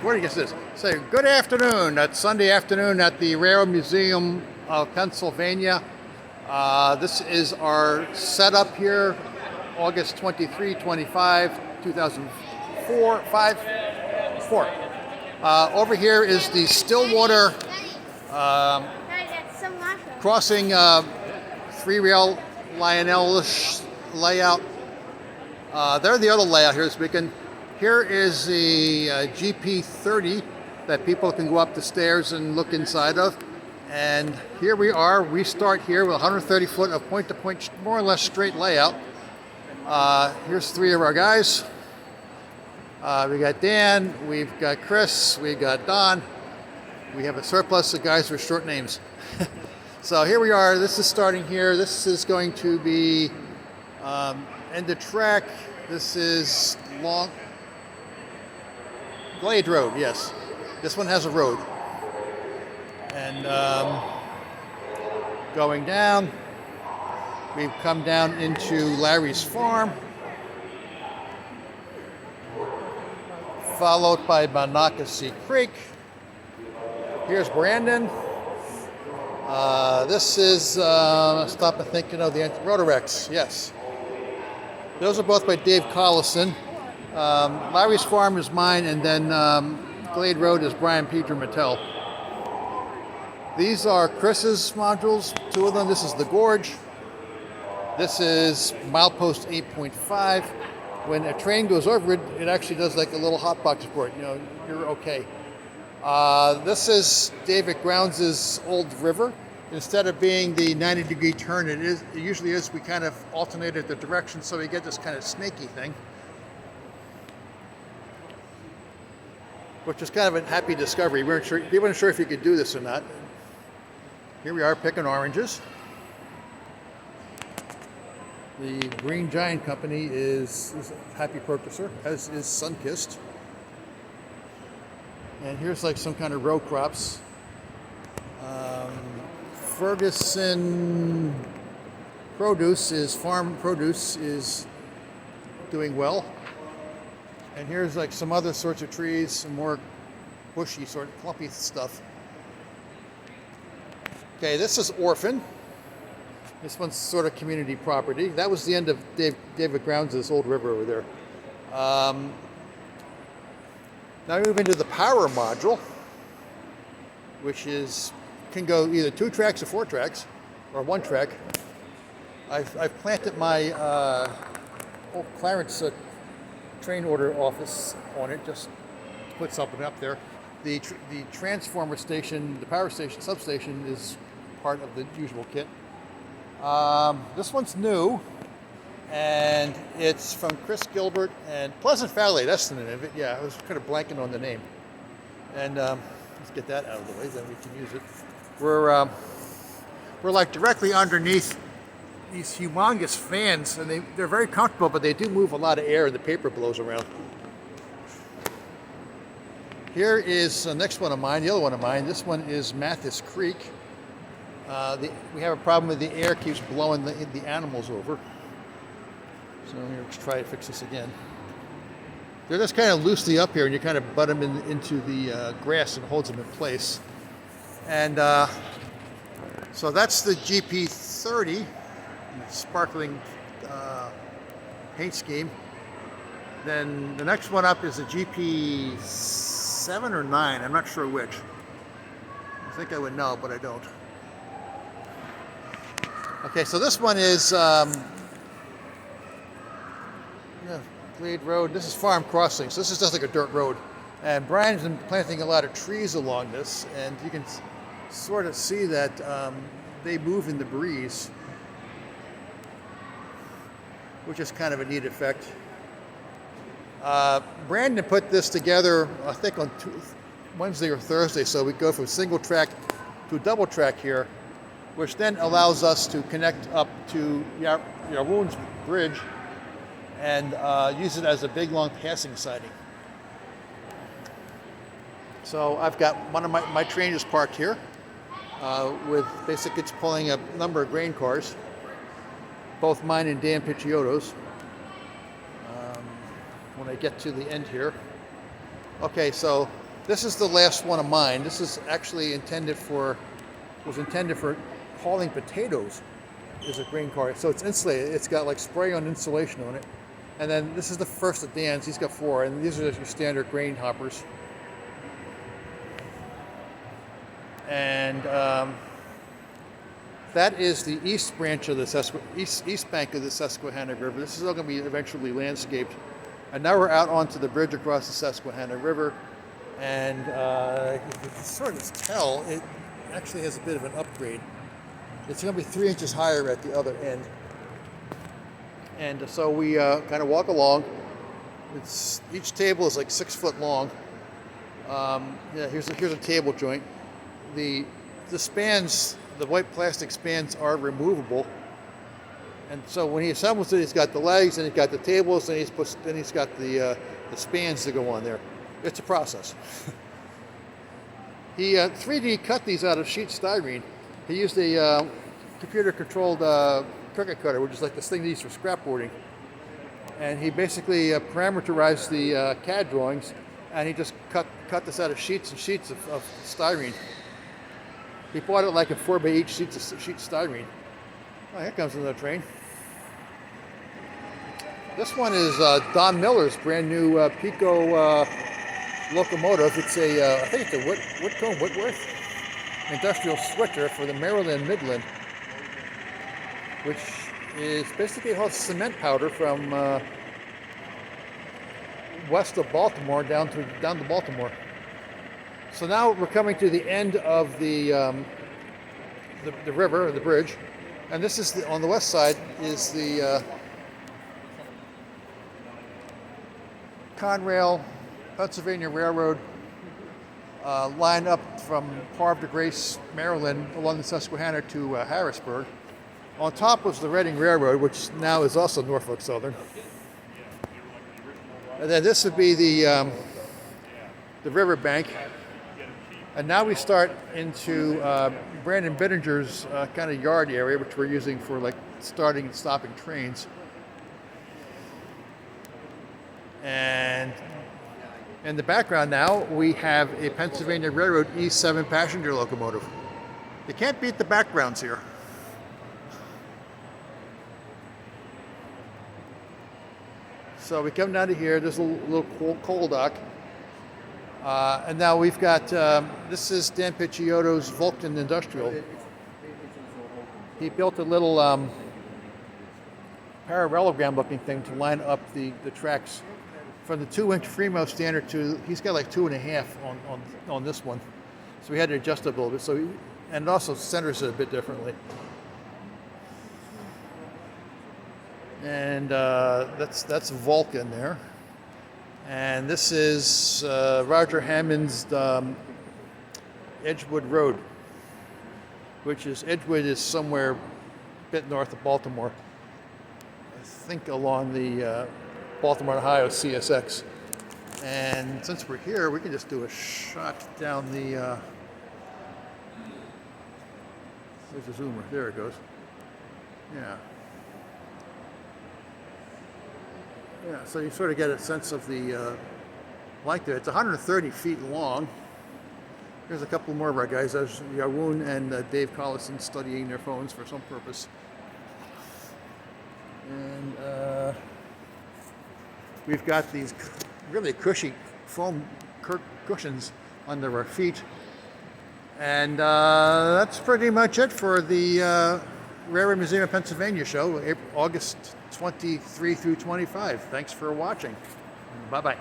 Where do you get this? Say, good afternoon. It's Sunday afternoon at the Railroad Museum of Pennsylvania. This is our setup here, August 23, 25, 2004, 4. Over here is the Stillwater crossing 3-rail Lionel-ish layout. There's the other layout here this weekend. Here is the GP30 that people can go up the stairs and look inside of. And here we are. We start here with 130 foot of point-to-point, more or less straight layout. Here's 3 of our guys. We got Dan, we've got Chris, we got Don. We have a surplus of guys with short names. So here we are. This is starting here. This is going to be end of track. This is long Glade Road, yes. This one has a road. And going down, we've come down into Larry's farm, followed by Monocacy Creek. Here's Brandon. This is, stop and think, the Rotorex, yes. Those are both by Dave Collison. Larry's farm is mine, and then Glade Road is Brian Pedro Mattel. These are Chris's modules, 2 of them. This is the Gorge. This is milepost 8.5. When a train goes over it, it actually does like a little hotbox report. You're okay. This is David Grounds' old river. Instead of being the 90-degree turn, it usually is. We kind of alternated the direction, so we get this kind of snaky thing, which is kind of a happy discovery. We weren't sure if you could do this or not. Here we are picking oranges. The Green Giant Company is a happy purchaser, as is Sunkist. And here's like some kind of row crops. Ferguson farm produce is doing well. And here's like some other sorts of trees, some more bushy, sort of clumpy stuff. Okay, this is Orphan. This one's sort of community property. That was the end of David Grounds' old river over there. Now we move into the power module, which can go either 2 tracks or 4 tracks, or 1 track. I've planted my old Clarence train order office on it, just to put something up there. The transformer station, the power station, substation is part of the usual kit. This one's new, and it's from Chris Gilbert and Pleasant Valley. That's the name of it. Yeah, I was kind of blanking on the name. And let's get that out of the way, then we can use it. We're like directly underneath these humongous fans, and they're very comfortable, but they do move a lot of air, and the paper blows around. Here is the next one of mine, the other one of mine. This one is Mathis Creek. We have a problem with the air keeps blowing the animals over. So let's try to fix this again. They're just kind of loosely up here, and you kind of butt them into the grass and holds them in place. And so that's the GP30, sparkling paint scheme. Then the next one up is the GP7 or 9, I'm not sure which. I think I would know, but I don't. Okay, so this one is Glade Road. This is Farm Crossing, so this is just like a dirt road. And Brian's been planting a lot of trees along this, and you can sort of see that they move in the breeze, which is kind of a neat effect. Brandon put this together, I think on Wednesday or Thursday, so we go from single track to double track here, which then allows us to connect up to Yaroon's Bridge and use it as a big long passing siding. So I've got one of my train is parked here with basically it's pulling a number of grain cars, both mine and Dan Picciotto's. When I get to the end here. Okay, so This is the last one of mine. This is actually was intended for hauling potatoes. Is a grain cart, so it's insulated. It's got like spray-on insulation on it. And then this is the first of Dan's. He's got 4, and these are your standard grain hoppers. And that is the east branch of the east bank of the Susquehanna River. This is all going to be eventually landscaped. And now we're out onto the bridge across the Susquehanna River. And you can sort of tell it actually has a bit of an upgrade. It's going to be 3 inches higher at the other end. And so we kind of walk along. Each table is like 6 foot long. Yeah, here's a table joint. The spans, the white plastic spans, are removable. And so when he assembles it, he's got the legs, and he's got the tables, and he's got the spans to go on there. It's a process. He 3D cut these out of sheet styrene. He used a computer-controlled cricket cutter, which is like this thing they use for scrapboarding. And he basically parameterized the CAD drawings, and he just cut this out of sheets and sheets of styrene. He bought it like in 4x8 sheets of styrene. Oh, here comes another train. This one is Don Miller's brand new Pico locomotive. It's I think it's a Whitworth industrial switcher for the Maryland Midland, which is basically all cement powder from west of Baltimore down to Baltimore. So now we're coming to the end of the river, or the bridge, and this is on the west side is the Conrail Pennsylvania Railroad line up from Havre de Grace, Maryland, along the Susquehanna to Harrisburg. On top was the Reading Railroad, which now is also Norfolk Southern. And then this would be the riverbank. And now we start into Brandon Bittinger's kind of yard area, which we're using for like starting and stopping trains. And in the background now, we have a Pennsylvania Railroad E7 passenger locomotive. You can't beat the backgrounds here. So we come down to here, there's a little coal dock. And now we've got, this is Dan Picciotto's Vulcan Industrial. He built a little parallelogram looking thing to line up the tracks from the 2-inch Fremo standard to, he's got like 2.5 on this one. So we had to adjust it a little bit. And it also centers it a bit differently. And that's Vulcan there. And this is Roger Hammond's Edgewood Road, which is, Edgewood is somewhere a bit north of Baltimore. I think along the Baltimore, Ohio CSX. And since we're here, we can just do a shot down the, there's a zoomer, there it goes. Yeah. Yeah, so you sort of get a sense of the length there. It's 130 feet long. There's a couple more of our guys. There's Yaroon and Dave Collison studying their phones for some purpose. And we've got these really cushy foam cushions under our feet. And that's pretty much it for the Railroad Museum of Pennsylvania show, August 23 through 25. Thanks for watching. Bye-bye.